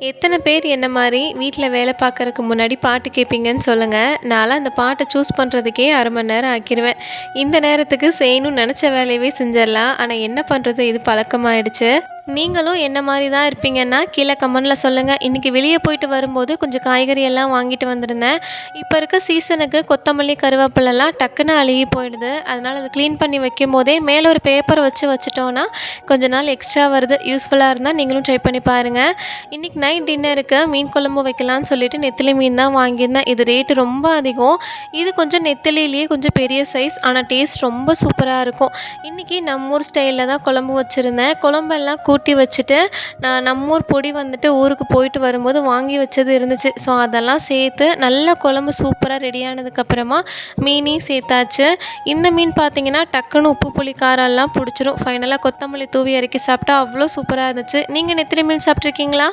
எத்தனை பேர் என்ன மாரி வீட்ல வேலை பார்க்கறக்கு முன்னாடி பாட்டு கேட்பீங்கன்னு சொல்லுங்க. நான்லாம் அந்த பாட்ட சூஸ் பண்றதுக்கே 1/2 மணி நேரம் ஆக்கிருவேன். இந்த நேரத்துக்கு செய்யணும்னு நெனச்ச வேலையவே செஞ்சிரலாம். ஆனா என்ன பண்றது? இது பழக்கமாயிடுச்சு. நீங்களும் என்ன மாரி தான் இருப்பீங்கன்னா, கீழ கமெண்ட்ல சொல்லுங்க. இன்னைக்கு வெளிய போயிட்டு வரும்போது கொஞ்சம் காய்கறி எல்லாம் வாங்கிட்டு வந்திருந்தேன். இப்ப இருக்க சீசனுக்கு கொத்தமல்லி, கருவேப்பிலலாம் டக்குன்னு அழுகி போயிடுது. அதனால அத கிளீன் பண்ணி வைக்கும்போதே மேல ஒரு பேப்பர் வச்சு வச்சுட்டோம்னா, கொஞ்ச நாள் எக்ஸ்ட்ரா வருது. யூஸ்ஃபுல்லா இருந்தா நீங்களும் ட்ரை பண்ணி பாருங்க. இன்னைக்கு நைட் டின்னருக்கு மீன் குழம்பு வைக்கலான்னு சொல்லிட்டு நெத்திலி மீன் தான் வாங்கியிருந்தேன். இது ரேட்டு ரொம்ப அதிகம். இது கொஞ்சம் நெத்திலியிலேயே கொஞ்சம் பெரிய சைஸ். ஆனா டேஸ்ட் ரொம்ப சூப்பரா இருக்கும். இன்னைக்கு நம்ம ஊர் ஸ்டைல்ல தான் குழம்பு வச்சிருந்தேன். குழம்பெல்லாம் கூட்டி வச்சுட்டு, நான் நம்ம ஊர் பொடி வந்துட்டு ஊருக்கு போயிட்டு வரும்போது வாங்கி வச்சது இருந்துச்சு. ஸோ அதெல்லாம் சேர்த்து நல்லா குழம்பு சூப்பரா ரெடி ஆனதுக்கப்புறமா மீனையும் சேர்த்தாச்சு. இந்த மீன் பார்த்தீங்கன்னா, டக்குனு உப்பு, புளி, காரம்லாம் பிடிச்சிரும். ஃபைனலா கொத்தமல்லி தூவி இறக்கி சாப்பிட்டா அவ்வளோ சூப்பரா இருந்துச்சு. நீங்க நெத்திலி மீன் சாப்பிட்ருக்கீங்களா?